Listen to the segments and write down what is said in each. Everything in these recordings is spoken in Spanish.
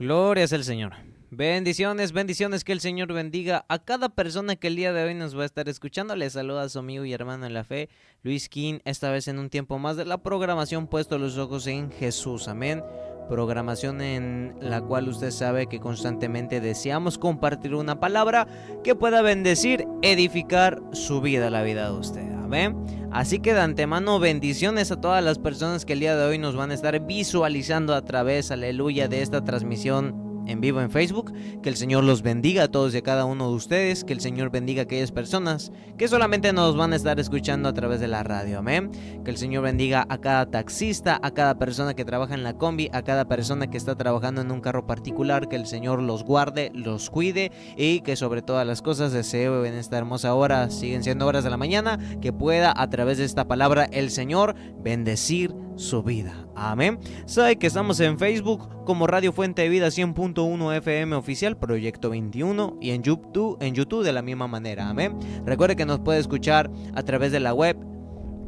Gloria es el Señor. Bendiciones, bendiciones, que el Señor bendiga a cada persona que el día de hoy nos va a estar escuchando. Les saluda a su amigo y hermano en la fe, Luis King, esta vez en un tiempo más de la programación Puesto los Ojos en Jesús, amén. Programación en la cual usted sabe que constantemente deseamos compartir una palabra que pueda bendecir, edificar su vida, la vida de usted, amén. Así que de antemano bendiciones a todas las personas que el día de hoy nos van a estar visualizando a través, aleluya, de esta transmisión en vivo en Facebook. Que el Señor los bendiga a todos y a cada uno de ustedes. Que el Señor bendiga a aquellas personas que solamente nos van a estar escuchando a través de la radio, amén. Que el Señor bendiga a cada taxista, a cada persona que trabaja en la combi, a cada persona que está trabajando en un carro particular. Que el Señor los guarde, los cuide y que sobre todas las cosas deseo en esta hermosa hora, siguen siendo horas de la mañana, que pueda a través de esta palabra el Señor bendecir su vida, amén. Sabe que estamos en Facebook como Radio Fuente de Vida 100.1 FM Oficial, Proyecto 21, y en YouTube de la misma manera, amén. Recuerde que nos puede escuchar a través de la web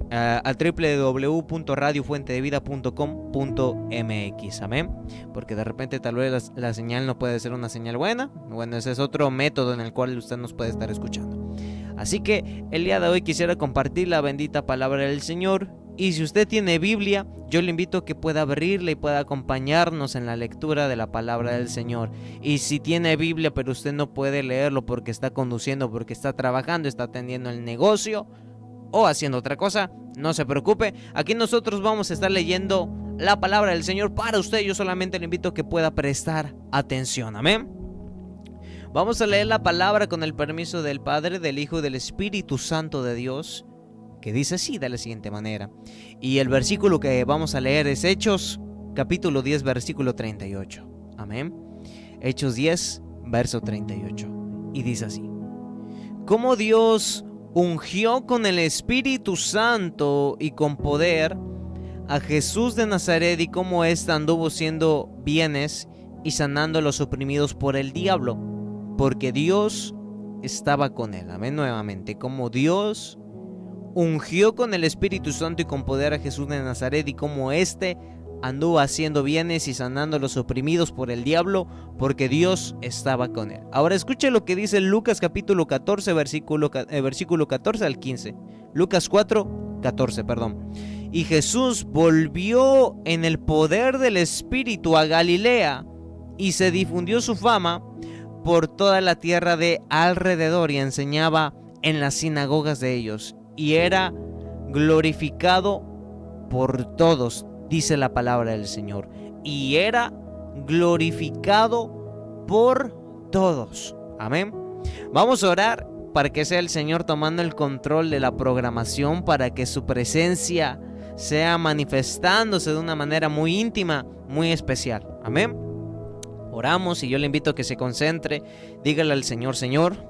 al www.radiofuentedevida.com.mx, amén. Porque de repente tal vez la señal no puede ser una señal buena. Bueno, ese es otro método en el cual usted nos puede estar escuchando. Así que el día de hoy quisiera compartir la bendita palabra del Señor. Y si usted tiene Biblia, yo le invito a que pueda abrirla y pueda acompañarnos en la lectura de la palabra del Señor. Y si tiene Biblia pero usted no puede leerlo porque está conduciendo, porque está trabajando, está atendiendo el negocio o haciendo otra cosa, no se preocupe. Aquí nosotros vamos a estar leyendo la palabra del Señor para usted. Yo solamente le invito a que pueda prestar atención, amén. Vamos a leer la palabra con el permiso del Padre, del Hijo y del Espíritu Santo de Dios, que dice así de la siguiente manera. Y el versículo que vamos a leer es Hechos, capítulo 10, versículo 38. Amén. Hechos 10, verso 38. Y dice así: como Dios ungió con el Espíritu Santo y con poder a Jesús de Nazaret, y cómo éste anduvo haciendo bienes y sanando a los oprimidos por el diablo, porque Dios estaba con él. Amén. Nuevamente, como Dios ungió con el Espíritu Santo y con poder a Jesús de Nazaret, y como éste anduvo haciendo bienes y sanando a los oprimidos por el diablo, porque Dios estaba con él. Ahora escuche lo que dice Lucas capítulo 14, versículo 14 al 15. Lucas 4, 14, perdón. Y Jesús volvió en el poder del Espíritu a Galilea, y se difundió su fama por toda la tierra de alrededor, y enseñaba en las sinagogas de ellos, y era glorificado por todos, dice la palabra del Señor, y era glorificado por todos, amén. Vamos a orar para que sea el Señor tomando el control de la programación, para que su presencia sea manifestándose de una manera muy íntima, muy especial, amén. Oramos y yo le invito a que se concentre, dígale al Señor: Señor,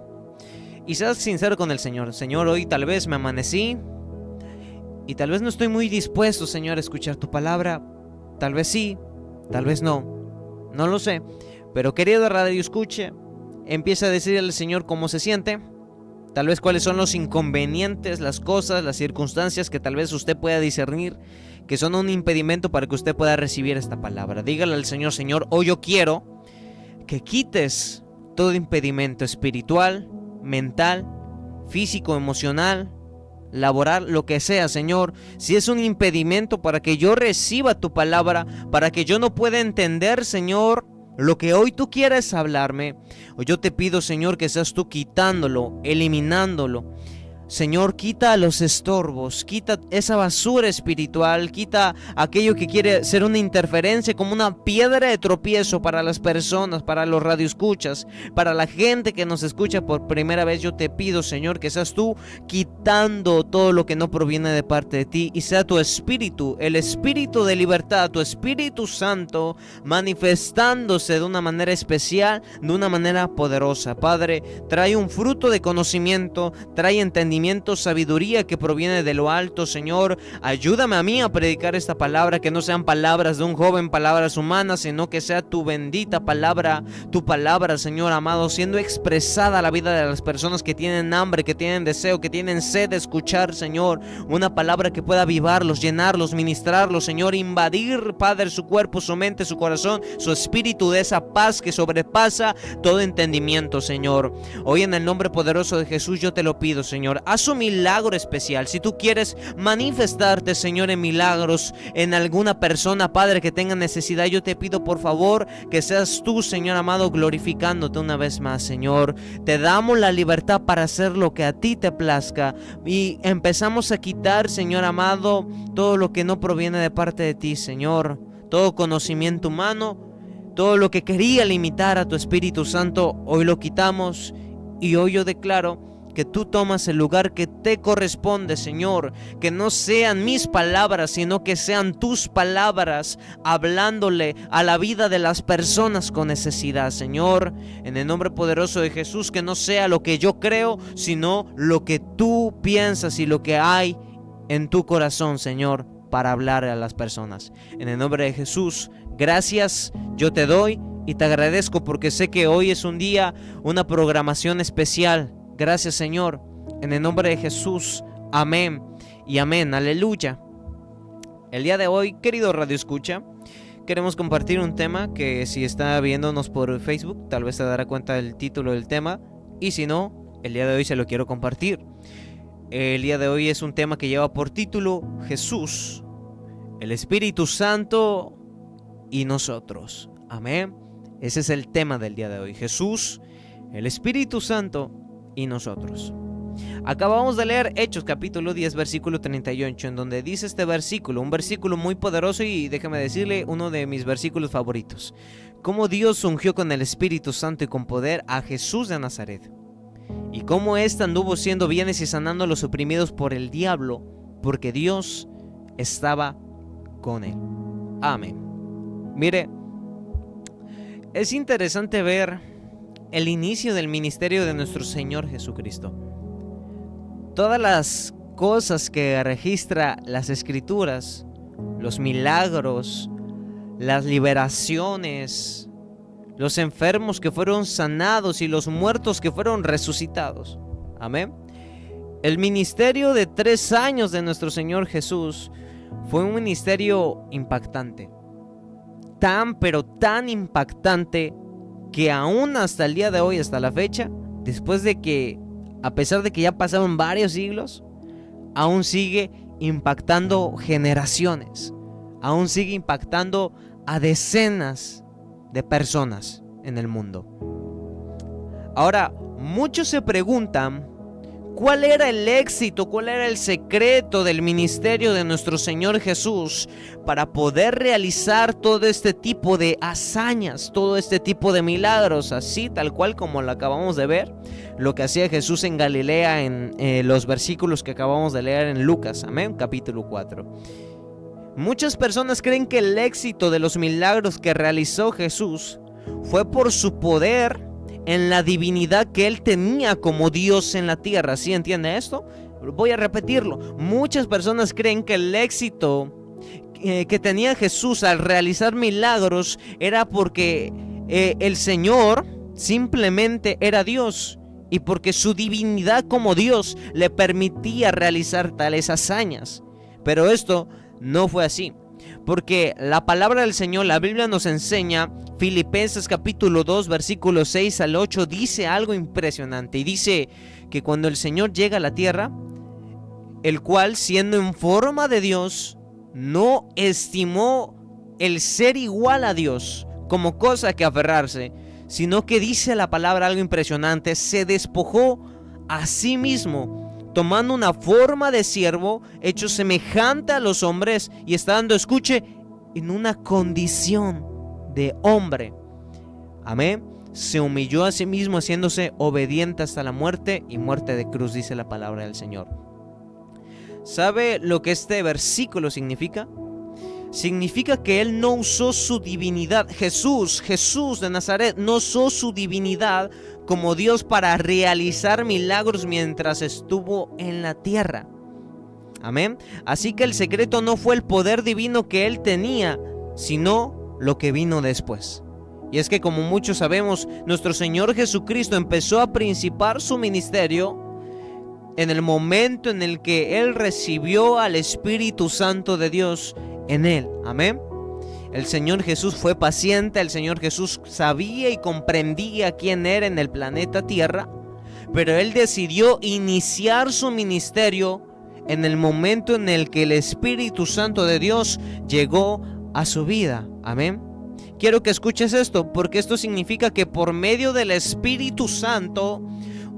y seas sincero con el Señor. Señor, hoy tal vez me amanecí y tal vez no estoy muy dispuesto, Señor, a escuchar tu palabra. Tal vez sí, tal vez no, no lo sé. Pero querido radio escuche, empieza a decirle al Señor cómo se siente, tal vez cuáles son los inconvenientes, las cosas, las circunstancias que tal vez usted pueda discernir que son un impedimento para que usted pueda recibir esta palabra. Dígale al Señor: Señor, hoy yo quiero que quites todo impedimento espiritual, mental, físico, emocional, laboral, lo que sea, Señor. Si es un impedimento para que yo reciba tu palabra, para que yo no pueda entender, Señor, lo que hoy tú quieres hablarme, o yo te pido, Señor, que seas tú quitándolo, eliminándolo. Señor, quita los estorbos, quita esa basura espiritual, quita aquello que quiere ser una interferencia, como una piedra de tropiezo para las personas, para los radioescuchas, para la gente que nos escucha por primera vez. Yo te pido, Señor, que seas tú quitando todo lo que no proviene de parte de ti, y sea tu Espíritu, el Espíritu de libertad, tu Espíritu Santo, manifestándose de una manera especial, de una manera poderosa. Padre, trae un fruto de conocimiento, trae entendimiento, entendimiento, sabiduría que proviene de lo alto, Señor. Ayúdame a mí a predicar esta palabra, que no sean palabras de un joven, palabras humanas, sino que sea tu bendita palabra, tu palabra, Señor amado, siendo expresada a la vida de las personas que tienen hambre, que tienen deseo, que tienen sed de escuchar, Señor. Una palabra que pueda avivarlos, llenarlos, ministrarlos, Señor, invadir, Padre, su cuerpo, su mente, su corazón, su espíritu, de esa paz que sobrepasa todo entendimiento, Señor. Hoy en el nombre poderoso de Jesús yo te lo pido, Señor. Haz un milagro especial. Si tú quieres manifestarte, Señor, en milagros en alguna persona, Padre, que tenga necesidad, yo te pido por favor que seas tú, Señor amado, glorificándote una vez más, Señor. Te damos la libertad para hacer lo que a ti te plazca y empezamos a quitar, Señor amado, todo lo que no proviene de parte de ti, Señor. Todo conocimiento humano, todo lo que quería limitar a tu Espíritu Santo, hoy lo quitamos y hoy yo declaro que tú tomas el lugar que te corresponde, Señor. Que no sean mis palabras, sino que sean tus palabras hablándole a la vida de las personas con necesidad, Señor. En el nombre poderoso de Jesús, que no sea lo que yo creo, sino lo que tú piensas y lo que hay en tu corazón, Señor, para hablar a las personas. En el nombre de Jesús, gracias yo te doy y te agradezco porque sé que hoy es un día, una programación especial. Gracias, Señor, en el nombre de Jesús, amén y amén, aleluya. El día de hoy, querido Radio Escucha, queremos compartir un tema que si está viéndonos por Facebook, tal vez se dará cuenta del título del tema, y si no, el día de hoy se lo quiero compartir. El día de hoy es un tema que lleva por título Jesús, el Espíritu Santo y nosotros. Amén. Ese es el tema del día de hoy. Jesús, el Espíritu Santo y nosotros. Acabamos de leer Hechos capítulo 10 versículo 38, en donde dice este versículo, un versículo muy poderoso y déjame decirle, uno de mis versículos favoritos. Cómo Dios ungió con el Espíritu Santo y con poder a Jesús de Nazaret, y cómo éste anduvo haciendo bienes y sanando a los oprimidos por el diablo, porque Dios estaba con él. Amén. Mire, es interesante ver el inicio del ministerio de nuestro Señor Jesucristo. Todas las cosas que registra las Escrituras, los milagros, las liberaciones, los enfermos que fueron sanados y los muertos que fueron resucitados. Amén. El ministerio de 3 años de nuestro Señor Jesús fue un ministerio impactante. Pero tan impactante que aún hasta el día de hoy, hasta la fecha, después de que, a pesar de que ya pasaron varios siglos, aún sigue impactando generaciones, aún sigue impactando a decenas de personas en el mundo. Ahora, muchos se preguntan ¿cuál era el éxito, cuál era el secreto del ministerio de nuestro Señor Jesús para poder realizar todo este tipo de hazañas, todo este tipo de milagros, así tal cual como lo acabamos de ver, lo que hacía Jesús en Galilea en los versículos que acabamos de leer en Lucas, amén, capítulo 4? Muchas personas creen que el éxito de los milagros que realizó Jesús fue por su poder en la divinidad que él tenía como Dios en la tierra. ¿Sí entiende esto? Voy a repetirlo. Muchas personas creen que el éxito que tenía Jesús al realizar milagros era porque el Señor simplemente era Dios y porque su divinidad como Dios le permitía realizar tales hazañas. Pero esto no fue así, porque la palabra del Señor, la Biblia nos enseña, Filipenses capítulo 2 versículos 6 al 8, dice algo impresionante, y dice que cuando el Señor llega a la tierra, el cual siendo en forma de Dios, no estimó el ser igual a Dios como cosa que aferrarse, sino que dice la palabra algo impresionante, se despojó a sí mismo, tomando una forma de siervo, hecho semejante a los hombres, y estando, escuche, en una condición de hombre. Amén. Se humilló a sí mismo, haciéndose obediente hasta la muerte y muerte de cruz, dice la palabra del Señor. ¿Sabe lo que este versículo significa? significa que Él no usó su divinidad. Jesús de Nazaret no usó su divinidad como Dios para realizar milagros mientras estuvo en la tierra. Amén. Así que el secreto no fue el poder divino que Él tenía, sino lo que vino después. Y es que, como muchos sabemos, nuestro Señor Jesucristo empezó a principar su ministerio en el momento en el que Él recibió al Espíritu Santo de Dios en Él. Amén. El Señor Jesús fue paciente, el Señor Jesús sabía y comprendía quién era en el planeta Tierra, pero Él decidió iniciar su ministerio en el momento en el que el Espíritu Santo de Dios llegó a su vida. Amén. Quiero que escuches esto, porque esto significa que por medio del Espíritu Santo,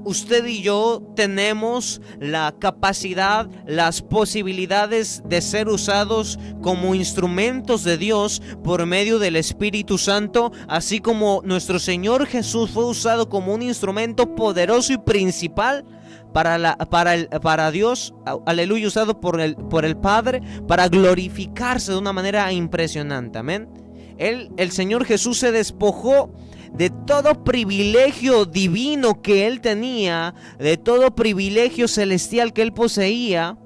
usted y yo tenemos la capacidad, las posibilidades de ser usados como instrumentos de Dios por medio del Espíritu Santo, así como nuestro Señor Jesús fue usado como un instrumento poderoso y principal para Dios, aleluya, usado por el Padre para glorificarse de una manera impresionante. Amén. El Señor Jesús se despojó de todo privilegio divino que Él tenía, de todo privilegio celestial que Él poseía,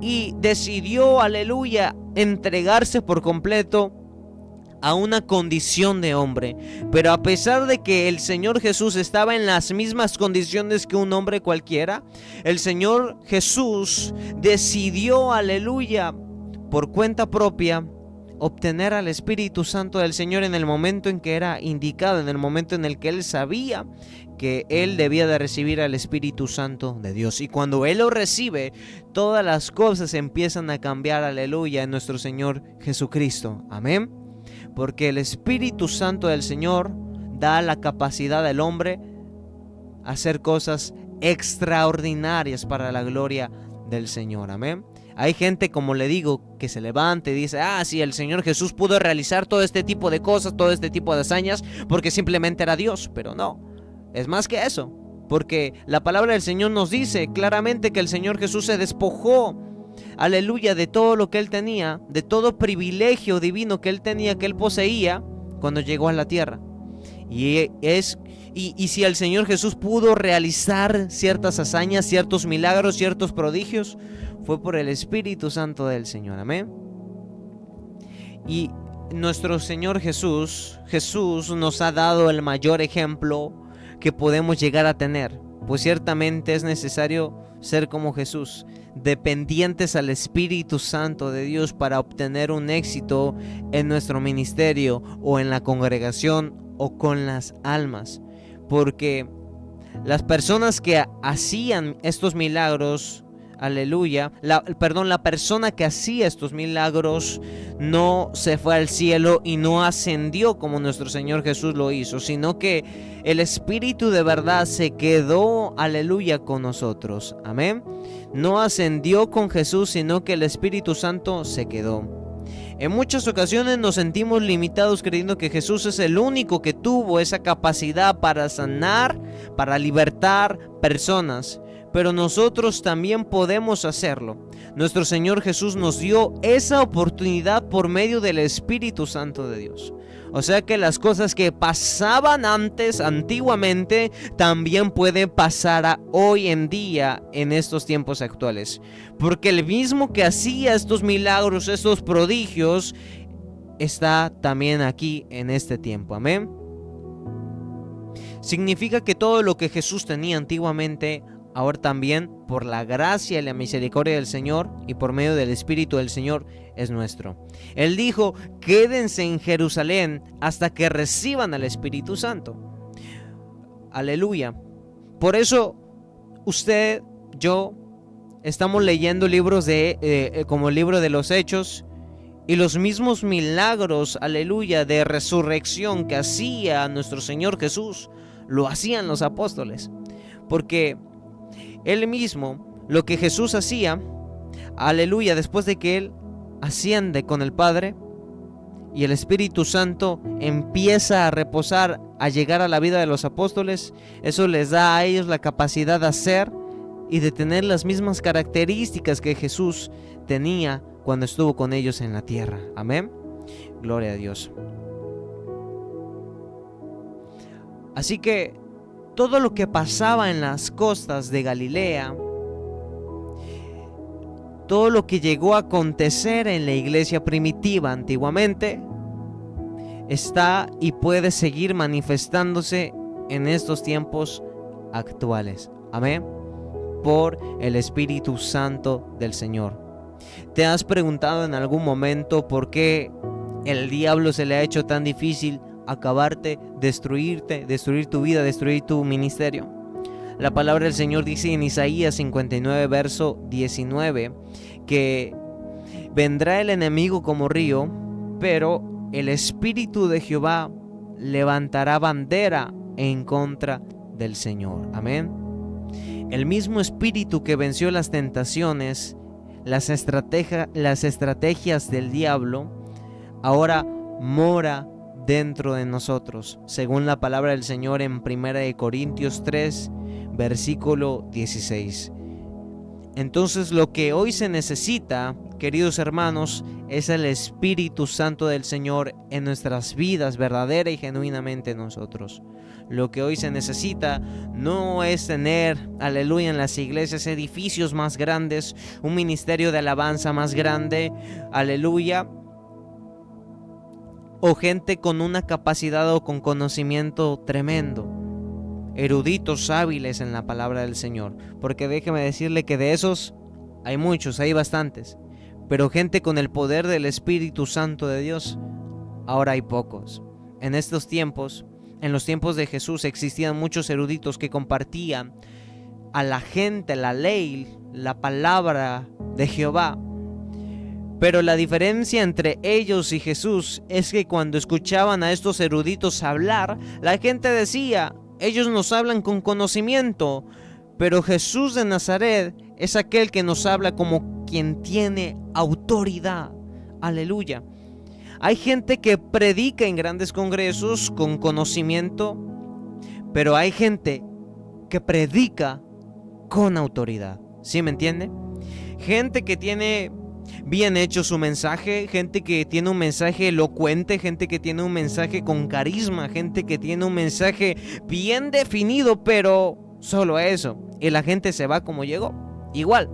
y decidió, aleluya, entregarse por completo a una condición de hombre. Pero a pesar de que el Señor Jesús estaba en las mismas condiciones que un hombre cualquiera, el Señor Jesús decidió, aleluya, por cuenta propia, obtener al Espíritu Santo del Señor en el momento en que era indicado, en el momento en el que Él sabía que Él debía de recibir al Espíritu Santo de Dios. Y cuando Él lo recibe, todas las cosas empiezan a cambiar, aleluya, en nuestro Señor Jesucristo. Amén. Porque el Espíritu Santo del Señor da la capacidad al hombre a hacer cosas extraordinarias para la gloria del Señor. Amén. Hay gente, como le digo, que se levanta y dice: sí, el Señor Jesús pudo realizar todo este tipo de cosas, todo este tipo de hazañas, porque simplemente era Dios. Pero no, es más que eso, porque la palabra del Señor nos dice claramente que el Señor Jesús se despojó, aleluya, de todo lo que Él tenía, de todo privilegio divino que Él tenía, que Él poseía, cuando llegó a la tierra. Y si el Señor Jesús pudo realizar ciertas hazañas, ciertos milagros, ciertos prodigios, fue por el Espíritu Santo del Señor. Amén. Y nuestro Señor Jesús nos ha dado el mayor ejemplo que podemos llegar a tener, pues ciertamente es necesario ser como Jesús, dependientes al Espíritu Santo de Dios para obtener un éxito en nuestro ministerio o en la congregación o con las almas. Porque las personas que hacían estos milagros, aleluya, la persona que hacía estos milagros no se fue al cielo y no ascendió como nuestro Señor Jesús lo hizo, sino que el Espíritu de verdad se quedó, aleluya, con nosotros. Amén. No ascendió con Jesús, sino que el Espíritu Santo se quedó. En muchas ocasiones nos sentimos limitados creyendo que Jesús es el único que tuvo esa capacidad para sanar, para libertar personas. Pero nosotros también podemos hacerlo. Nuestro Señor Jesús nos dio esa oportunidad por medio del Espíritu Santo de Dios. O sea que las cosas que pasaban antes, antiguamente, también pueden pasar hoy en día, en estos tiempos actuales. Porque el mismo que hacía estos milagros, estos prodigios, está también aquí en este tiempo. Amén. Significa que todo lo que Jesús tenía antiguamente, ahora también, por la gracia y la misericordia del Señor y por medio del Espíritu del Señor, es nuestro. Él dijo: quédense en Jerusalén hasta que reciban al Espíritu Santo. Aleluya. Por eso usted, yo, estamos leyendo libros como el libro de los Hechos, y los mismos milagros, aleluya, de resurrección que hacía nuestro Señor Jesús, lo hacían los apóstoles. Porque Él mismo, lo que Jesús hacía, aleluya, después de que Él asciende con el Padre y el Espíritu Santo empieza a reposar, a llegar a la vida de los apóstoles, eso les da a ellos la capacidad de hacer y de tener las mismas características que Jesús tenía cuando estuvo con ellos en la tierra. Amén. Gloria a Dios. Así que todo lo que pasaba en las costas de Galilea, todo lo que llegó a acontecer en la iglesia primitiva antiguamente, está y puede seguir manifestándose en estos tiempos actuales. Amén. Por el Espíritu Santo del Señor. ¿Te has preguntado en algún momento por qué el diablo se le ha hecho tan difícil acabarte, destruirte, destruir tu vida, destruir tu ministerio? La palabra del Señor dice en Isaías 59, verso 19, que vendrá el enemigo como río, pero el Espíritu de Jehová levantará bandera en contra del Señor. Amén. El mismo Espíritu que venció las tentaciones, las estrategias del diablo, ahora mora dentro de nosotros, según la palabra del Señor en 1 Corintios 3, versículo 16. Entonces lo que hoy se necesita, queridos hermanos, es el Espíritu Santo del Señor en nuestras vidas, verdadera y genuinamente en nosotros. Lo que hoy se necesita no es tener, aleluya, en las iglesias edificios más grandes, un ministerio de alabanza más grande, aleluya, o gente con una capacidad o con conocimiento tremendo, eruditos hábiles en la palabra del Señor, porque déjeme decirle que de esos hay muchos, hay bastantes, pero gente con el poder del Espíritu Santo de Dios, ahora hay pocos. En estos tiempos, en los tiempos de Jesús, existían muchos eruditos que compartían a la gente la ley, la palabra de Jehová. Pero la diferencia entre ellos y Jesús es que cuando escuchaban a estos eruditos hablar, la gente decía: ellos nos hablan con conocimiento, pero Jesús de Nazaret es aquel que nos habla como quien tiene autoridad. Aleluya. Hay gente que predica en grandes congresos con conocimiento, pero hay gente que predica con autoridad. ¿Sí me entiende? Gente que tiene bien hecho su mensaje, gente que tiene un mensaje elocuente, gente que tiene un mensaje con carisma, gente que tiene un mensaje bien definido, pero solo eso. Y la gente se va como llegó, igual.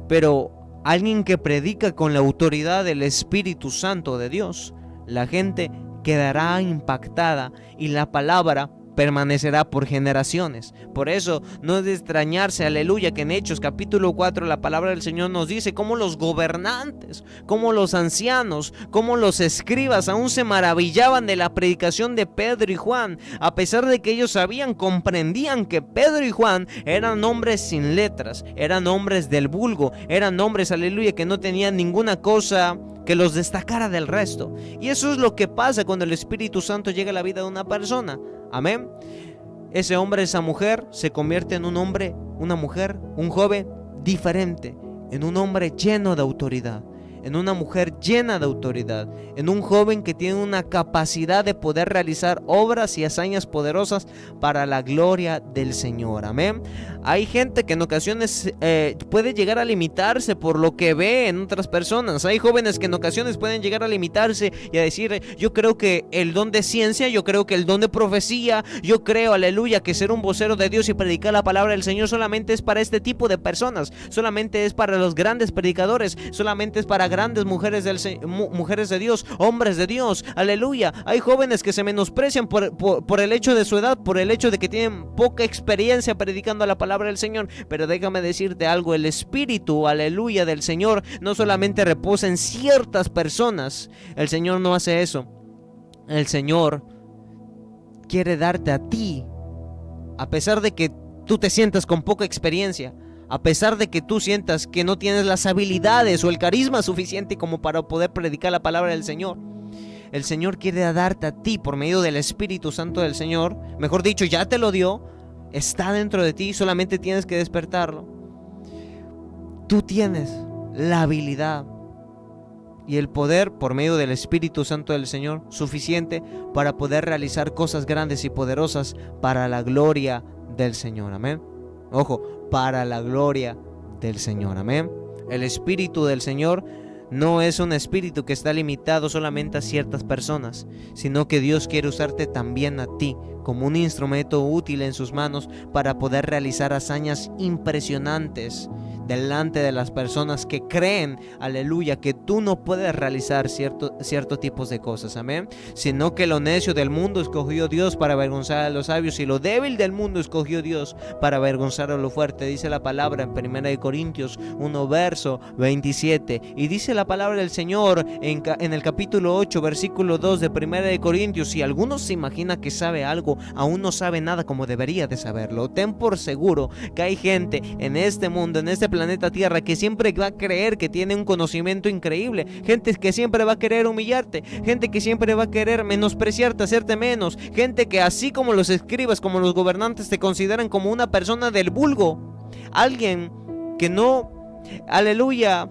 Pero alguien que predica con la autoridad del Espíritu Santo de Dios, la gente quedará impactada y la palabra permanecerá por generaciones. Por eso no es de extrañarse, aleluya, que en Hechos capítulo 4 la palabra del Señor nos dice cómo los gobernantes, cómo los ancianos, cómo los escribas aún se maravillaban de la predicación de Pedro y Juan, a pesar de que ellos comprendían que Pedro y Juan eran hombres sin letras, eran hombres del vulgo, eran hombres, aleluya, que no tenían ninguna cosa que los destacara del resto. Y eso es lo que pasa cuando el Espíritu Santo llega a la vida de una persona. Amén. Ese hombre, esa mujer se convierte en un hombre, una mujer, un joven diferente, en un hombre lleno de autoridad, en una mujer llena de autoridad, en un joven que tiene una capacidad de poder realizar obras y hazañas poderosas para la gloria del Señor. Amén. Hay gente que en ocasiones puede llegar a limitarse por lo que ve en otras personas. Hay jóvenes que en ocasiones pueden llegar a limitarse y a decir: yo creo que el don de ciencia, yo creo que el don de profecía, yo creo, aleluya, que ser un vocero de Dios y predicar la palabra del Señor solamente es para este tipo de personas, solamente es para los grandes predicadores, solamente es para grandes mujeres de Dios, hombres de Dios, aleluya. Hay jóvenes que se menosprecian por el hecho de su edad, por el hecho de que tienen poca experiencia predicando la palabra del Señor. Pero déjame decirte algo: el Espíritu, aleluya, del Señor no solamente reposa en ciertas personas. El Señor no hace eso. El Señor quiere darte a ti, a pesar de que tú te sientas con poca experiencia, a pesar de que tú sientas que no tienes las habilidades o el carisma suficiente como para poder predicar la palabra del Señor. El Señor quiere darte a ti por medio del Espíritu Santo del Señor. Mejor dicho, ya te lo dio. Está dentro de ti, solamente tienes que despertarlo. Tú tienes la habilidad y el poder por medio del Espíritu Santo del Señor suficiente para poder realizar cosas grandes y poderosas para la gloria del Señor. Amén. Ojo, para la gloria del Señor. Amén. El Espíritu del Señor no es un espíritu que está limitado solamente a ciertas personas, sino que Dios quiere usarte también a ti como un instrumento útil en sus manos para poder realizar hazañas impresionantes delante de las personas que creen, aleluya, que tú no puedes realizar ciertos tipos de cosas, amén, sino que lo necio del mundo escogió Dios para avergonzar a los sabios, y lo débil del mundo escogió Dios para avergonzar a lo fuerte. Dice la palabra en 1 Corintios 1 verso 27, y dice la palabra del Señor en el capítulo 8 versículo 2 de 1 Corintios: si alguno se imagina que sabe algo, aún no sabe nada como debería de saberlo. Ten por seguro que hay gente en este mundo, en este planeta Tierra, que siempre va a creer que tiene un conocimiento increíble, gente que siempre va a querer humillarte, gente que siempre va a querer menospreciarte, hacerte menos, gente que así como los escribas, como los gobernantes, te consideran como una persona del vulgo, alguien que no, aleluya,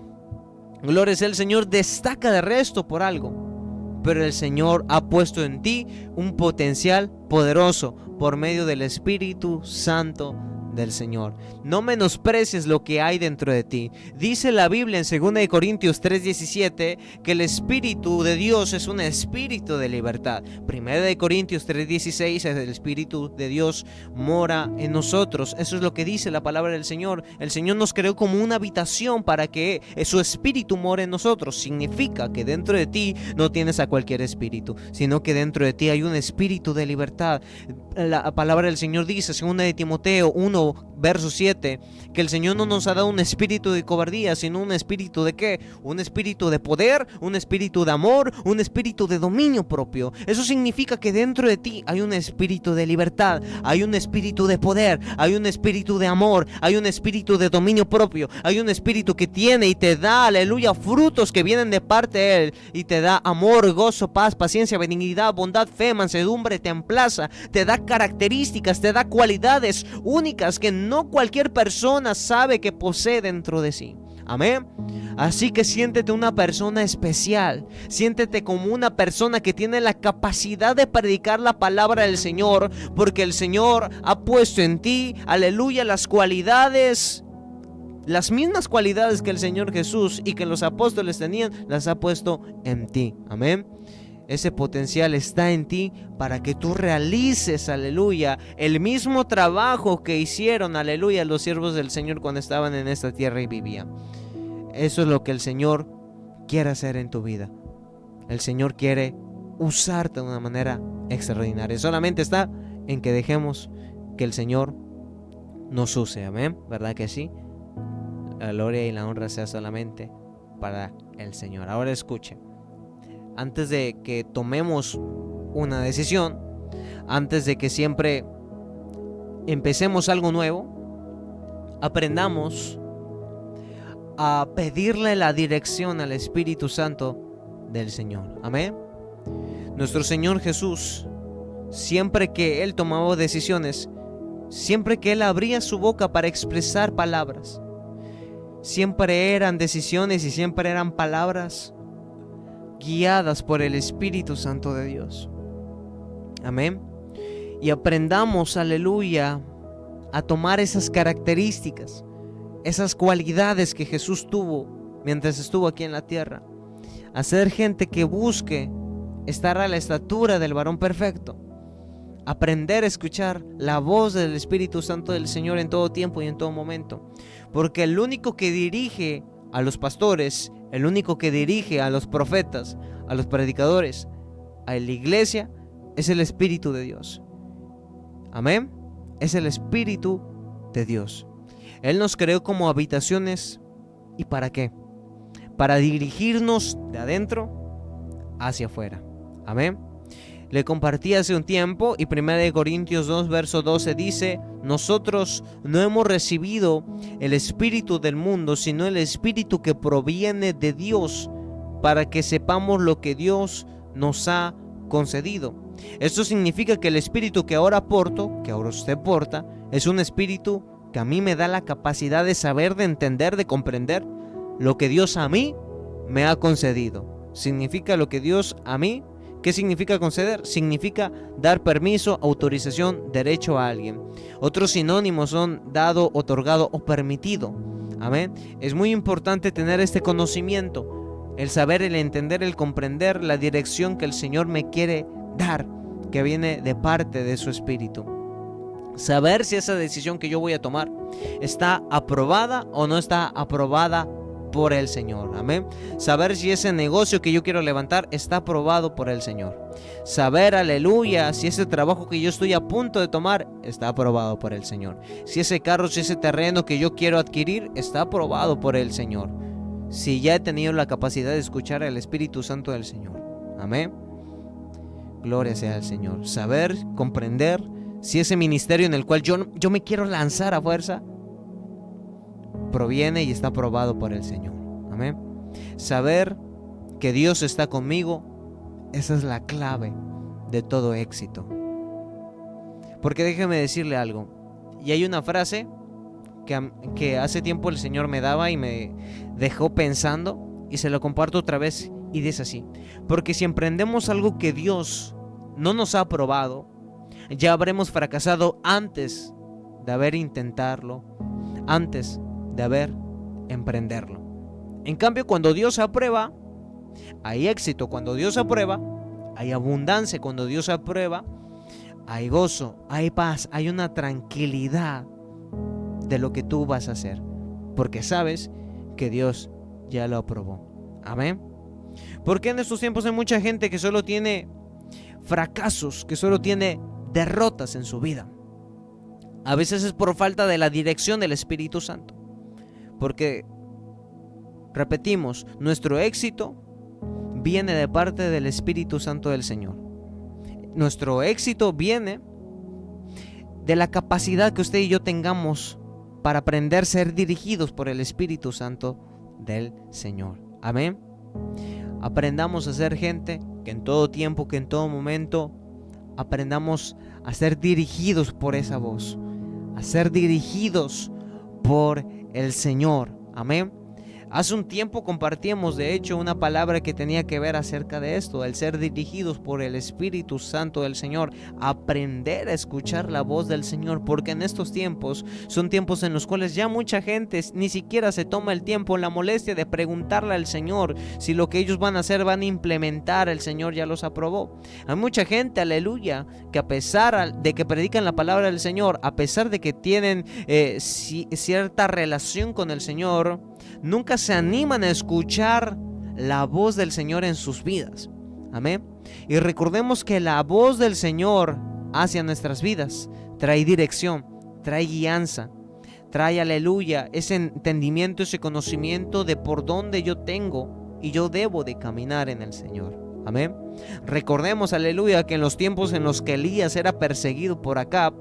gloria sea el Señor, destaca de resto por algo. Pero el Señor ha puesto en ti un potencial poderoso por medio del Espíritu Santo del Señor. No menosprecies lo que hay dentro de ti. Dice la Biblia en 2 Corintios 3:17 que el Espíritu de Dios es un espíritu de libertad. 1 Corintios 3:16, el Espíritu de Dios mora en nosotros. Eso es lo que dice la palabra del Señor. El Señor nos creó como una habitación para que su Espíritu more en nosotros. Significa que dentro de ti no tienes a cualquier espíritu, sino que dentro de ti hay un espíritu de libertad. La palabra del Señor dice, 2 de Timoteo 1 verso 7, que el Señor no nos ha dado un espíritu de cobardía, sino un espíritu de ¿qué? Un espíritu de poder, un espíritu de amor, un espíritu de dominio propio. Eso significa que dentro de ti hay un espíritu de libertad, hay un espíritu de poder, hay un espíritu de amor, hay un espíritu de dominio propio, hay un espíritu que tiene y te da, aleluya, frutos que vienen de parte de Él, y te da amor, gozo, paz, paciencia, benignidad, bondad, fe, mansedumbre, templanza, te da características, te da cualidades únicas que no cualquier persona sabe que posee dentro de sí. Amén. Así que siéntete una persona especial, siéntete como una persona que tiene la capacidad de predicar la palabra del Señor, porque el Señor ha puesto en ti, aleluya, las cualidades, las mismas cualidades que el Señor Jesús y que los apóstoles tenían, las ha puesto en ti. Amén. Ese potencial está en ti para que tú realices, aleluya, el mismo trabajo que hicieron, aleluya, los siervos del Señor cuando estaban en esta tierra y vivían. Eso es lo que el Señor quiere hacer en tu vida. El Señor quiere usarte de una manera extraordinaria. Solamente está en que dejemos que el Señor nos use. Amén, ¿verdad que sí? La gloria y la honra sea solamente para el Señor. Ahora escuche. Antes de que tomemos una decisión, antes de que siempre empecemos algo nuevo, aprendamos a pedirle la dirección al Espíritu Santo del Señor. Amén. Nuestro Señor Jesús, siempre que Él tomaba decisiones, siempre que Él abría su boca para expresar palabras, siempre eran decisiones y siempre eran palabras guiadas por el Espíritu Santo de Dios. Amén. Y aprendamos, aleluya, a tomar esas características, esas cualidades que Jesús tuvo mientras estuvo aquí en la tierra, a ser gente que busque estar a la estatura del varón perfecto, aprender a escuchar la voz del Espíritu Santo del Señor en todo tiempo y en todo momento, porque el único que dirige a los pastores, el único que dirige a los profetas, a los predicadores, a la iglesia, es el Espíritu de Dios. Amén. Es el Espíritu de Dios. Él nos creó como habitaciones. ¿Y para qué? Para dirigirnos de adentro hacia afuera. Amén. Le compartí hace un tiempo y 1 Corintios 2 verso 12 dice: nosotros no hemos recibido el espíritu del mundo, sino el espíritu que proviene de Dios, para que sepamos lo que Dios nos ha concedido. Esto significa que el espíritu que ahora porto, que ahora usted porta, es un espíritu que a mí me da la capacidad de saber, de entender, de comprender lo que Dios a mí me ha concedido. Significa lo que Dios a mí. ¿Qué significa conceder? Significa dar permiso, autorización, derecho a alguien. Otros sinónimos son dado, otorgado o permitido. Amén. Es muy importante tener este conocimiento el saber, el entender, el comprender la dirección que el Señor me quiere dar, que viene de parte de su Espíritu. Saber si esa decisión que yo voy a tomar está aprobada o no está aprobada por el Señor. Amén. Saber si ese negocio que yo quiero levantar está aprobado por el Señor. Saber, aleluya, si ese trabajo que yo estoy a punto de tomar está aprobado por el Señor. Si ese carro, si ese terreno que yo quiero adquirir está aprobado por el Señor. Si ya he tenido la capacidad de escuchar al Espíritu Santo del Señor. Amén. Gloria sea al Señor. Saber, comprender si ese ministerio en el cual yo me quiero lanzar a fuerza proviene y está aprobado por el Señor. Amén. Saber que Dios está conmigo, esa es la clave de todo éxito. Porque déjeme decirle algo. Y hay una frase que hace tiempo el Señor me daba y me dejó pensando, y se lo comparto otra vez, y dice así: porque si emprendemos algo que Dios no nos ha aprobado, ya habremos fracasado antes de haber intentarlo, antes de haber emprenderlo. En cambio, cuando Dios aprueba, hay éxito. Cuando Dios aprueba, hay abundancia. Cuando Dios aprueba, hay gozo, hay paz, hay una tranquilidad de lo que tú vas a hacer, porque sabes que Dios ya lo aprobó. Amén. Porque en estos tiempos hay mucha gente que solo tiene fracasos, que solo tiene derrotas en su vida. A veces es por falta de la dirección del Espíritu Santo. Porque, repetimos, nuestro éxito viene de parte del Espíritu Santo del Señor. Nuestro éxito viene de la capacidad que usted y yo tengamos para aprender a ser dirigidos por el Espíritu Santo del Señor. Amén. Aprendamos a ser gente que en todo tiempo, que en todo momento aprendamos a ser dirigidos por esa voz, a ser dirigidos por el Señor. Amén. Hace un tiempo compartíamos, de hecho, una palabra que tenía que ver acerca de esto, el ser dirigidos por el Espíritu Santo del Señor, aprender a escuchar la voz del Señor, porque en estos tiempos son tiempos en los cuales ya mucha gente ni siquiera se toma el tiempo, la molestia de preguntarle al Señor si lo que ellos van a hacer, van a implementar. El Señor ya los aprobó. Hay mucha gente, aleluya, que a pesar de que predican la palabra del Señor, a pesar de que tienen cierta relación con el Señor, nunca se animan a escuchar la voz del Señor en sus vidas. Amén. Y recordemos que la voz del Señor hacia nuestras vidas trae dirección, trae guianza, trae, aleluya, ese entendimiento, ese conocimiento de por dónde yo tengo y yo debo de caminar en el Señor. Amén. Recordemos, aleluya, que en los tiempos en los que Elías era perseguido por Acab,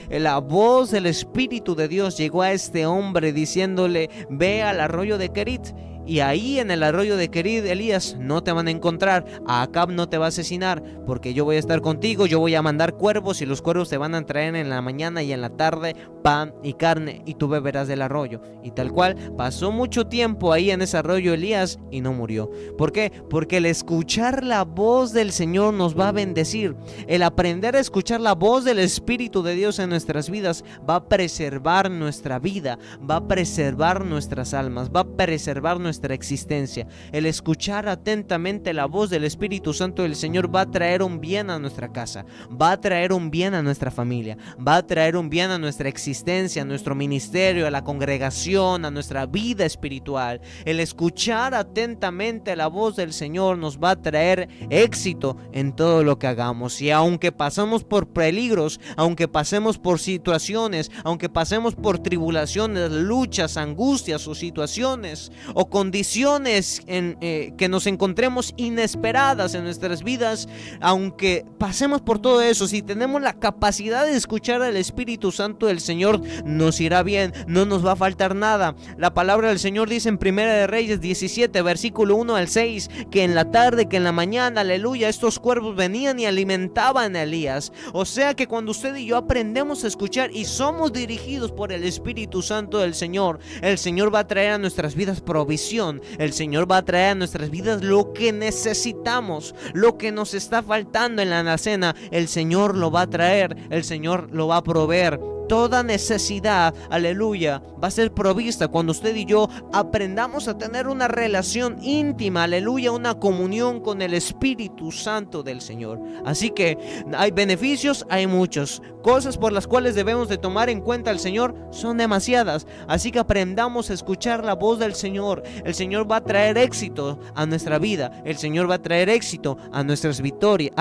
la voz del Espíritu de Dios llegó a este hombre diciéndole: ve al arroyo de Kerit. Y ahí en el arroyo de Kerit, Elías, no te van a encontrar, a Acab no te va a asesinar, porque yo voy a estar contigo, yo voy a mandar cuervos y los cuervos te van a traer en la mañana y en la tarde pan y carne y tú beberás del arroyo. Y tal cual, pasó mucho tiempo ahí en ese arroyo Elías y no murió. ¿Por qué? Porque el escuchar la voz del Señor nos va a bendecir. El aprender a escuchar la voz del Espíritu de Dios en nuestras vidas va a preservar nuestra vida, va a preservar nuestras almas, va a preservar nuestra existencia. El escuchar atentamente la voz del Espíritu Santo del Señor va a traer un bien a nuestra casa, va a traer un bien a nuestra familia, va a traer un bien a nuestra existencia, a nuestro ministerio, a la congregación, a nuestra vida espiritual. El escuchar atentamente la voz del Señor nos va a traer éxito en todo lo que hagamos. Y aunque pasemos por peligros, aunque pasemos por situaciones, aunque pasemos por tribulaciones, luchas, angustias o situaciones o condiciones que nos encontremos inesperadas en nuestras vidas, aunque pasemos por todo eso, si tenemos la capacidad de escuchar al Espíritu Santo del Señor, nos irá bien, no nos va a faltar nada. La palabra del Señor dice en Primera de Reyes 17, versículo 1 al 6, que en la tarde, que en la mañana, aleluya, estos cuervos venían y alimentaban a Elías. O sea que cuando usted y yo aprendemos a escuchar y somos dirigidos por el Espíritu Santo del Señor, el Señor va a traer a nuestras vidas provisión. El Señor va a traer a nuestras vidas lo que necesitamos, lo que nos está faltando en la alacena. El Señor lo va a traer, el Señor lo va a proveer. Toda necesidad, aleluya, va a ser provista cuando usted y yo aprendamos a tener una relación íntima, aleluya, una comunión con el Espíritu Santo del Señor. Así que hay beneficios, hay muchos. Cosas por las cuales debemos de tomar en cuenta al Señor son demasiadas. Así que aprendamos a escuchar la voz del Señor. El Señor va a traer éxito a nuestra vida. El Señor va a traer éxito a nuestras victorias,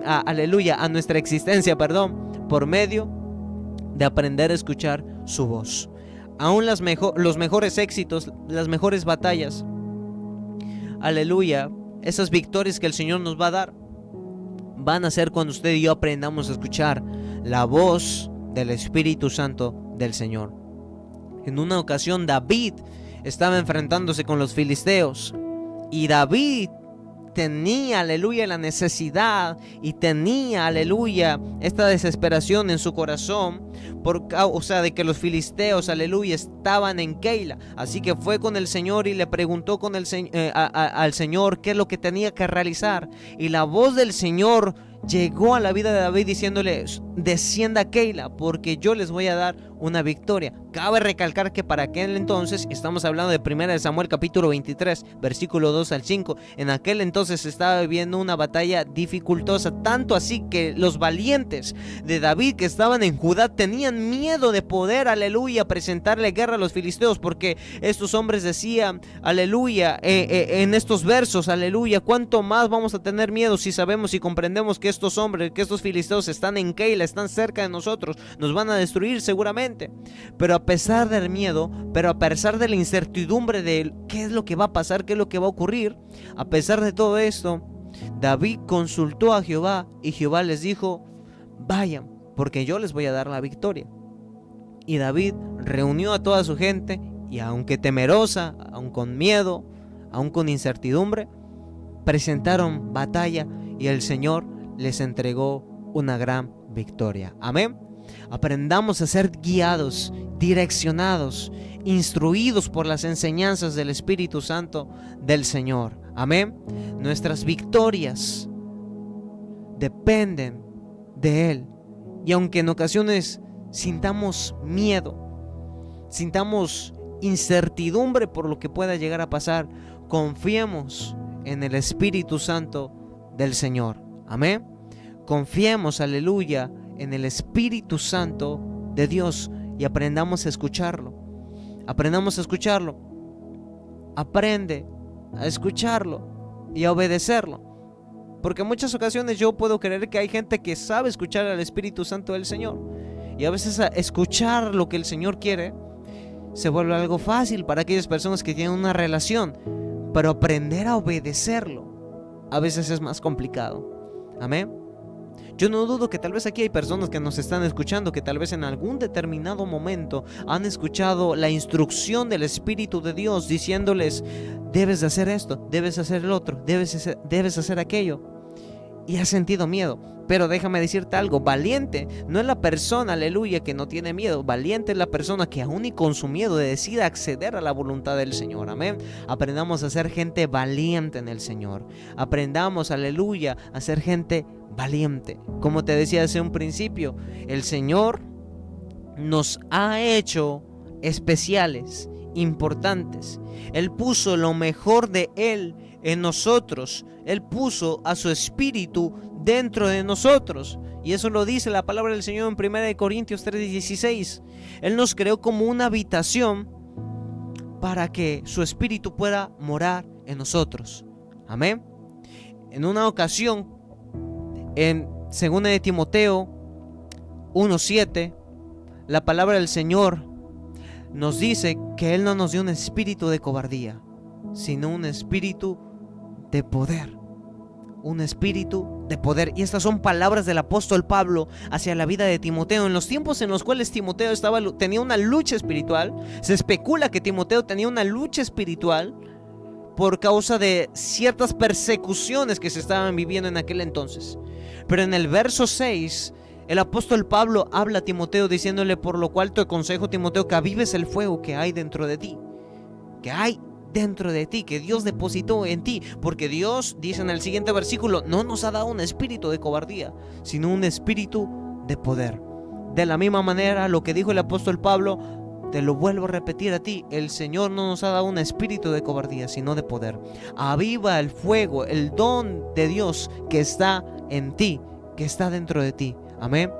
aleluya, a nuestra existencia, por medio de aprender a escuchar su voz. Aún los mejores éxitos, las mejores batallas, aleluya, esas victorias que el Señor nos va a dar, van a ser cuando usted y yo aprendamos a escuchar la voz del Espíritu Santo del Señor. En una ocasión David estaba enfrentándose con los filisteos, y David tenía, aleluya, la necesidad, y tenía, aleluya, esta desesperación en su corazón por causa de que los filisteos, aleluya, estaban en Keila. Así que fue con el Señor y le preguntó al Señor qué es lo que tenía que realizar. Y la voz del Señor llegó a la vida de David diciéndole: descienda a Keila, porque yo les voy a dar una victoria. Cabe recalcar que para aquel entonces, estamos hablando de 1 Samuel capítulo 23, versículo 2 al 5, en aquel entonces se estaba viviendo una batalla dificultosa, tanto así que los valientes de David que estaban en Judá tenían miedo de poder, aleluya, presentarle guerra a los filisteos, porque estos hombres decían, aleluya, en estos versos, aleluya, ¿cuánto más vamos a tener miedo si sabemos y comprendemos que estos hombres, que estos filisteos están en Keila, están cerca de nosotros, nos van a destruir seguramente? Pero a pesar del miedo, pero a pesar de la incertidumbre de qué es lo que va a pasar, qué es lo que va a ocurrir, a pesar de todo esto, David consultó a Jehová, y Jehová les dijo: vayan, porque yo les voy a dar la victoria. Y David reunió a toda su gente, y aunque temerosa, aun con miedo, aun con incertidumbre, presentaron batalla, y el Señor les entregó una gran victoria. Amén. Aprendamos a ser guiados, direccionados, instruidos por las enseñanzas del Espíritu Santo del Señor. Amén. Nuestras victorias dependen de Él. Y aunque en ocasiones sintamos miedo, sintamos incertidumbre por lo que pueda llegar a pasar, confiemos en el Espíritu Santo del Señor. Amén. Confiemos, aleluya, en el Espíritu Santo de Dios, y aprendamos a escucharlo. Aprendamos a escucharlo. Aprende a escucharlo y a obedecerlo. Porque en muchas ocasiones yo puedo creer que hay gente que sabe escuchar al Espíritu Santo del Señor, y a veces a escuchar lo que el Señor quiere se vuelve algo fácil para aquellas personas que tienen una relación, pero aprender a obedecerlo a veces es más complicado. Amén. Yo no dudo que tal vez aquí hay personas que nos están escuchando, que tal vez en algún determinado momento han escuchado la instrucción del Espíritu de Dios diciéndoles: debes de hacer esto, debes hacer el otro, debes hacer aquello, y has sentido miedo. Pero déjame decirte algo: valiente no es la persona, aleluya, que no tiene miedo. Valiente es la persona que aún y con su miedo decide acceder a la voluntad del Señor. Amén. Aprendamos a ser gente valiente en el Señor. Aprendamos, aleluya, a ser gente valiente. Como te decía hace un principio, el Señor nos ha hecho especiales, importantes. Él puso lo mejor de Él en nosotros. Él puso a su Espíritu dentro de nosotros, y eso lo dice la palabra del Señor en 1 Corintios 3:16. Él nos creó como una habitación para que su Espíritu pueda morar en nosotros. Amén. En una ocasión, en 2 de Timoteo 1:7, la palabra del Señor nos dice que Él no nos dio un espíritu de cobardía, sino un espíritu de poder. Un espíritu de poder. Y estas son palabras del apóstol Pablo hacia la vida de Timoteo. En los tiempos en los cuales Timoteo tenía una lucha espiritual, se especula que Timoteo tenía una lucha espiritual por causa de ciertas persecuciones que se estaban viviendo en aquel entonces. Pero en el verso 6, el apóstol Pablo habla a Timoteo diciéndole: por lo cual te aconsejo, Timoteo, que avives el fuego que hay dentro de ti, que Dios depositó en ti, porque Dios, dice en el siguiente versículo, no nos ha dado un espíritu de cobardía, sino un espíritu de poder, De la misma manera, lo que dijo el apóstol Pablo, te lo vuelvo a repetir a ti: el Señor no nos ha dado un espíritu de cobardía, sino de poder. Aviva el fuego, el don de Dios que está en ti, que está dentro de ti. Amén.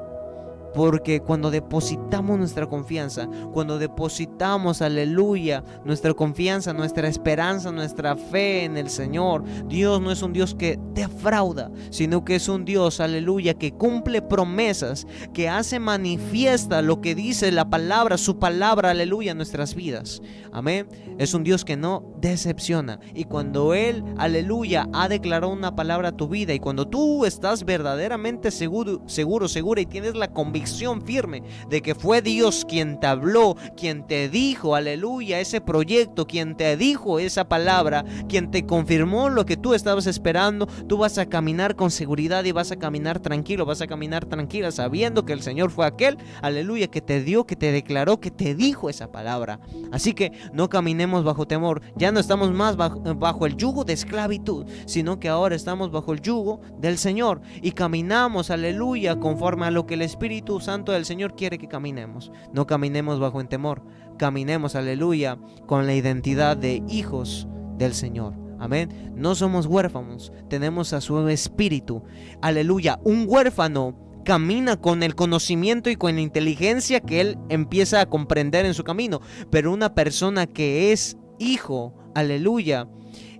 Porque cuando depositamos nuestra confianza, cuando depositamos, aleluya, nuestra confianza, nuestra esperanza, nuestra fe en el Señor, Dios no es un Dios que defrauda, sino que es un Dios, aleluya, que cumple promesas, que hace manifiesta lo que dice la palabra, su palabra, aleluya, en nuestras vidas. Amén. Es un Dios que no decepciona. Y cuando Él, aleluya, ha declarado una palabra a tu vida, y cuando tú estás verdaderamente segura y tienes la convicción firme de que fue Dios quien te habló, quien te dijo, aleluya, ese proyecto, quien te dijo esa palabra, quien te confirmó lo que tú estabas esperando, tú vas a caminar con seguridad y vas a caminar tranquilo, vas a caminar tranquila, sabiendo que el Señor fue aquel, aleluya, que te dio, que te declaró, que te dijo esa palabra. Así que no caminemos bajo temor. Ya no estamos más bajo el yugo de esclavitud, sino que ahora estamos bajo el yugo del Señor y caminamos, aleluya, conforme a lo que el Espíritu Santo del Señor quiere que caminemos. No caminemos bajo el temor, caminemos, aleluya, con la identidad de hijos del Señor. Amén. No somos huérfanos, tenemos a su Espíritu. Aleluya. Un huérfano camina con el conocimiento y con la inteligencia que él empieza a comprender en su camino, pero una persona que es hijo, aleluya,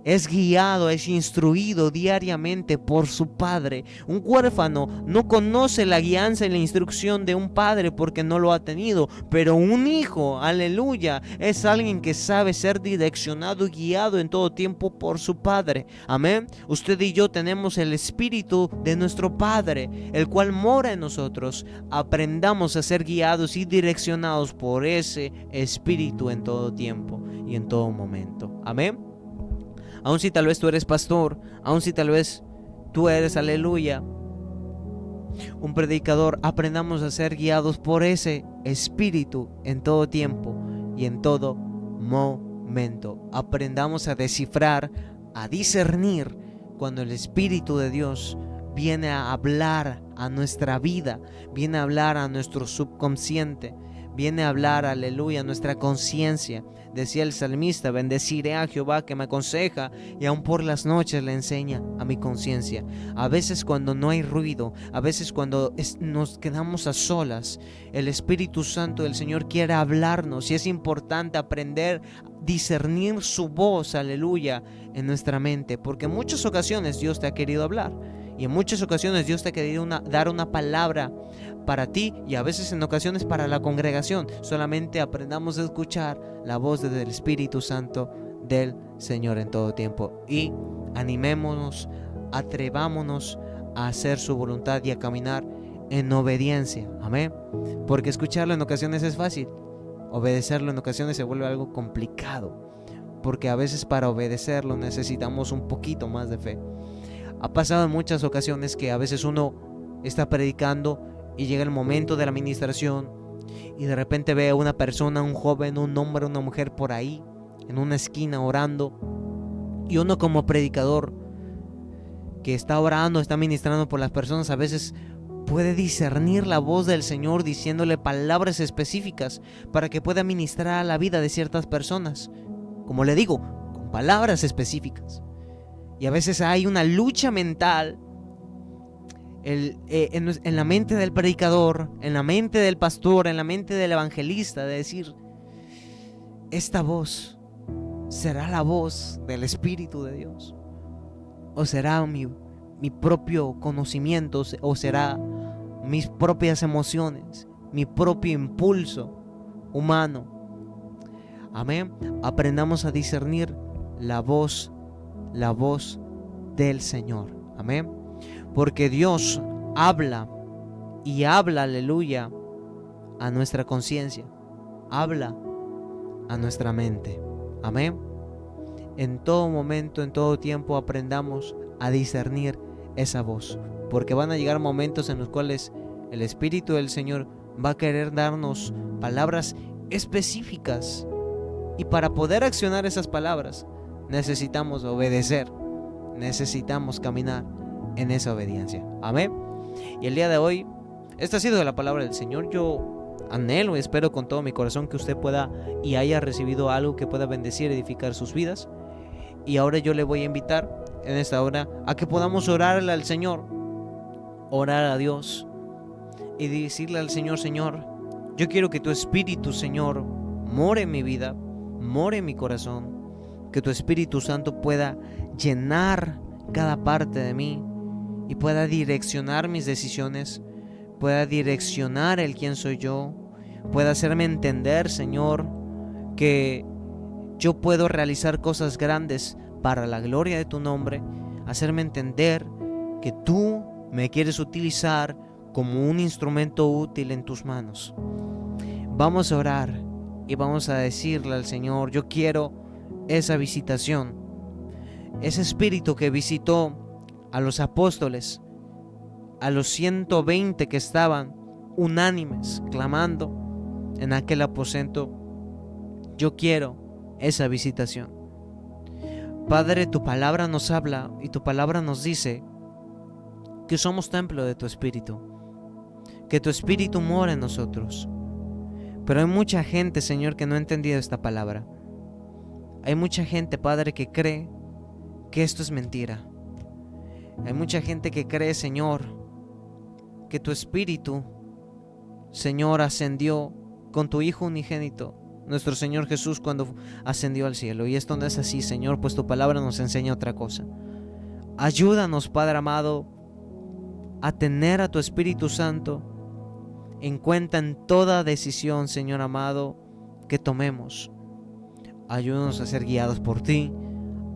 es guiado, es instruido diariamente por su padre. Un huérfano no conoce la guianza y la instrucción de un padre porque no lo ha tenido, pero un hijo, aleluya, es alguien que sabe ser direccionado y guiado en todo tiempo por su padre. Amén. Usted y yo tenemos el espíritu de nuestro Padre, el cual mora en nosotros. Aprendamos a ser guiados y direccionados por ese espíritu en todo tiempo y en todo momento. Amén. Aun si tal vez tú eres pastor, aun si tal vez tú eres, aleluya, un predicador, aprendamos a ser guiados por ese espíritu en todo tiempo y en todo momento. Aprendamos a descifrar, a discernir cuando el Espíritu de Dios viene a hablar a nuestra vida, viene a hablar a nuestro subconsciente, viene a hablar, aleluya, a nuestra conciencia. Decía el salmista: bendeciré a Jehová que me aconseja, y aun por las noches le enseña a mi conciencia. A veces cuando no hay ruido, a veces cuando nos quedamos a solas, el Espíritu Santo del Señor quiere hablarnos, y es importante aprender a discernir su voz, aleluya, en nuestra mente, porque en muchas ocasiones Dios te ha querido hablar, y en muchas ocasiones Dios te ha querido dar una palabra para ti, y a veces en ocasiones para la congregación. Solamente aprendamos a escuchar la voz del Espíritu Santo del Señor en todo tiempo, y animémonos, atrevámonos a hacer su voluntad y a caminar en obediencia. Amén. Porque escucharlo en ocasiones es fácil, obedecerlo en ocasiones se vuelve algo complicado, porque a veces para obedecerlo necesitamos un poquito más de fe. Ha pasado en muchas ocasiones que a veces uno está predicando y llega el momento de la administración y de repente ve a una persona, un joven, un hombre, una mujer por ahí en una esquina orando, y uno como predicador que está orando, está ministrando por las personas, a veces puede discernir la voz del Señor diciéndole palabras específicas para que pueda ministrar a la vida de ciertas personas, como le digo, con palabras específicas. Y a veces hay una lucha mental en la mente del predicador, en la mente del pastor, en la mente del evangelista, de decir: esta voz será la voz del Espíritu de Dios, o será mi propio conocimiento, o será mis propias emociones, mi propio impulso humano. Amén. Aprendamos a discernir la voz del Señor. Amén. Porque Dios habla y habla, aleluya, a nuestra conciencia, habla a nuestra mente. Amén. En todo momento, en todo tiempo, aprendamos a discernir esa voz, porque van a llegar momentos en los cuales el Espíritu del Señor va a querer darnos palabras específicas, y para poder accionar esas palabras necesitamos obedecer, necesitamos caminar en esa obediencia. Amén. Y el día de hoy Esta ha sido la palabra del Señor. Yo anhelo y espero con todo mi corazón que usted pueda y haya recibido algo que pueda bendecir, edificar sus vidas. Y ahora yo le voy a invitar en esta hora a que podamos orarle al Señor, orar a Dios y decirle al Señor: Señor, yo quiero que tu Espíritu, Señor, more en mi vida, more en mi corazón, que tu Espíritu Santo pueda llenar cada parte de mí y pueda direccionar mis decisiones, pueda direccionar el quién soy yo, pueda hacerme entender, Señor, que yo puedo realizar cosas grandes para la gloria de tu nombre, hacerme entender que tú me quieres utilizar como un instrumento útil en tus manos. Vamos a orar y vamos a decirle al Señor: yo quiero esa visitación, ese espíritu que visitó a los apóstoles, a los 120 que estaban unánimes clamando en aquel aposento. Yo quiero esa visitación. Padre, tu palabra nos habla y tu palabra nos dice que somos templo de tu Espíritu, que tu Espíritu mora en nosotros. Pero hay mucha gente, Señor, que no ha entendido esta palabra. Hay mucha gente, Padre, que cree que esto es mentira. Hay mucha gente que cree, Señor, que tu Espíritu, Señor, ascendió con tu Hijo unigénito, nuestro Señor Jesús, cuando ascendió al cielo. Y esto no es así, Señor, pues tu palabra nos enseña otra cosa. Ayúdanos, Padre amado, a tener a tu Espíritu Santo en cuenta en toda decisión, Señor amado, que tomemos. Ayúdanos a ser guiados por ti,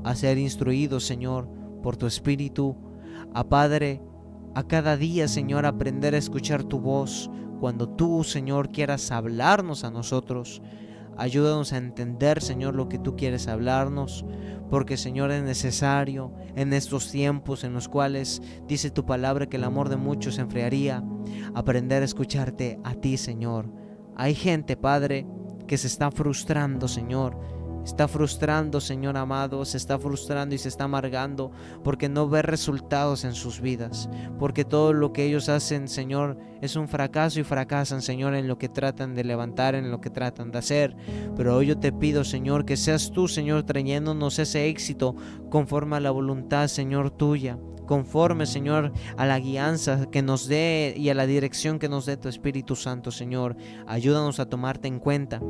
a ser instruidos, Señor, por tu Espíritu. Padre, a cada día, Señor, aprender a escuchar tu voz cuando tú, Señor, quieras hablarnos a nosotros. Ayúdanos a entender, Señor, lo que tú quieres hablarnos, porque, Señor, es necesario en estos tiempos en los cuales dice tu palabra que el amor de muchos se enfriaría, aprender a escucharte a ti, Señor. Hay gente, Padre, que se está frustrando, Señor. Está frustrando, Señor amado, se está frustrando y se está amargando porque no ve resultados en sus vidas, porque todo lo que ellos hacen, Señor, es un fracaso y fracasan, Señor, en lo que tratan de levantar, en lo que tratan de hacer. Pero hoy yo te pido, Señor, que seas tú, Señor, trayéndonos ese éxito conforme a la voluntad, Señor, tuya, conforme, Señor, a la guianza que nos dé y a la dirección que nos dé tu Espíritu Santo, Señor. Ayúdanos a tomarte en cuenta.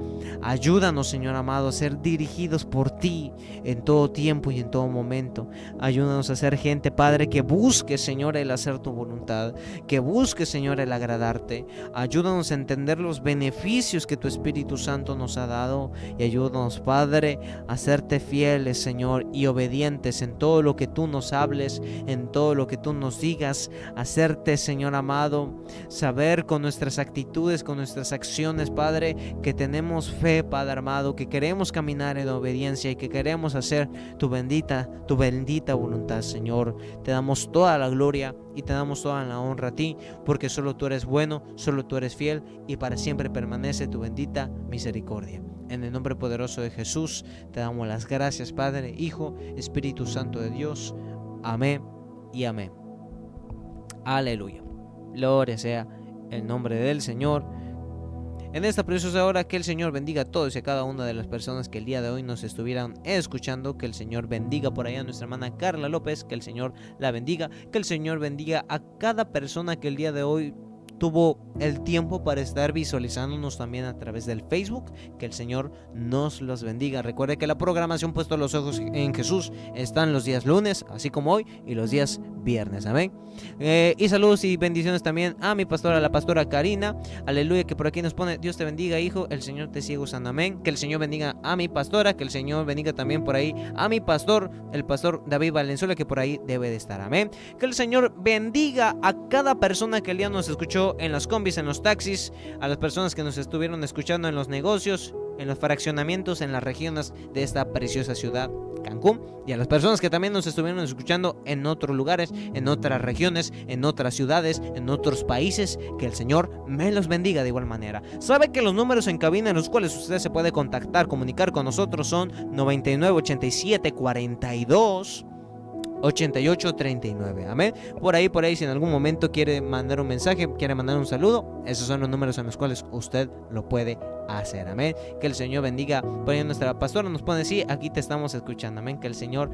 Ayúdanos, Señor amado, a ser dirigidos por ti en todo tiempo y en todo momento. Ayúdanos a ser gente, Padre, que busque, Señor, el hacer tu voluntad, que busque, Señor, el agradarte. Ayúdanos a entender los beneficios que tu Espíritu Santo nos ha dado y ayúdanos, Padre, a serte fieles, Señor, y obedientes en todo lo que tú nos hables, en todo lo que tú nos digas. Hacerte, Señor amado, saber con nuestras actitudes, con nuestras acciones, Padre, que tenemos fe, Padre amado, que queremos caminar en obediencia y que queremos hacer tu bendita voluntad, Señor. Te damos toda la gloria y te damos toda la honra a ti, porque solo tú eres bueno, solo tú eres fiel y para siempre permanece tu bendita misericordia. En el nombre poderoso de Jesús te damos las gracias, Padre, Hijo, Espíritu Santo de Dios. Amén y amén. Aleluya. Gloria sea el nombre del Señor. En esta preciosa hora, que el Señor bendiga a todos y a cada una de las personas que el día de hoy nos estuvieran escuchando. Que el Señor bendiga por allá a nuestra hermana Carla López, que el Señor la bendiga. Que el Señor bendiga a cada persona que el día de hoy tuvo el tiempo para estar visualizándonos también a través del Facebook. Que el Señor nos los bendiga. Recuerde que la programación Puesto los Ojos en Jesús están los días lunes, así como hoy, y los días viernes. Amén. Y saludos y bendiciones también a mi pastora, la pastora Karina. Aleluya, que por aquí nos pone: Dios te bendiga, hijo, el Señor te siga usando. Amén. Que el Señor bendiga a mi pastora, que el Señor bendiga también por ahí a mi pastor, el pastor David Valenzuela, que por ahí debe de estar. Amén. Que el Señor bendiga a cada persona que el día nos escuchó en las combis, en los taxis, a las personas que nos estuvieron escuchando en los negocios, en los fraccionamientos, en las regiones de esta preciosa ciudad, Cancún, y a las personas que también nos estuvieron escuchando en otros lugares, en otras regiones, en otras ciudades, en otros países. Que el Señor me los bendiga de igual manera. Sabe que los números en cabina en los cuales usted se puede contactar, comunicar con nosotros son 9987 42 8839. Amén. Por ahí, si en algún momento quiere mandar un mensaje, quiere mandar un saludo, esos son los números en los cuales usted lo puede hacer. Amén. Que el Señor bendiga. Por ahí nuestra pastora nos pone, sí, aquí te estamos escuchando. Amén. Que el Señor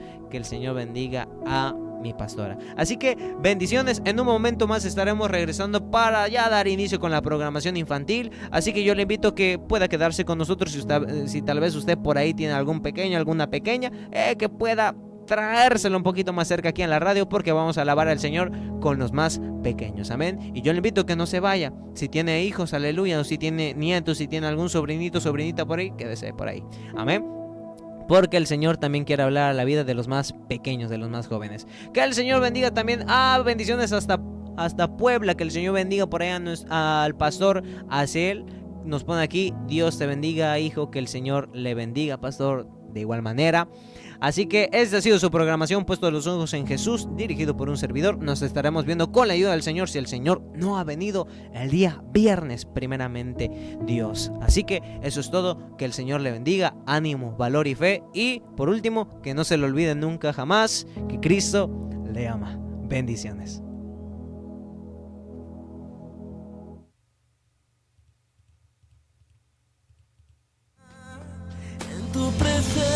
bendiga a mi pastora. Así que bendiciones. En un momento más estaremos regresando para ya dar inicio con la programación infantil. Así que yo le invito a que pueda quedarse con nosotros. Si tal vez usted por ahí tiene algún pequeño, alguna pequeña, que pueda traérselo un poquito más cerca aquí en la radio, porque vamos a alabar al Señor con los más pequeños. Amén. Y yo le invito a que no se vaya. Si tiene hijos, aleluya, o si tiene nietos, si tiene algún sobrinito, sobrinita por ahí, quédese por ahí. Amén. Porque el Señor también quiere hablar a la vida de los más pequeños, de los más jóvenes. Que el Señor bendiga también. Bendiciones hasta Puebla. Que el Señor bendiga por ahí al pastor Asiel. Nos pone aquí, Dios te bendiga, hijo. Que el Señor le bendiga, pastor, de igual manera. Así que esta ha sido su programación, Puesto los Ojos en Jesús, dirigido por un servidor. Nos estaremos viendo con la ayuda del Señor, si el Señor no ha venido el día viernes, primeramente Dios. Así que eso es todo. Que el Señor le bendiga, ánimo, valor y fe. Y por último, que no se le olvide nunca jamás que Cristo le ama. Bendiciones. En tu presencia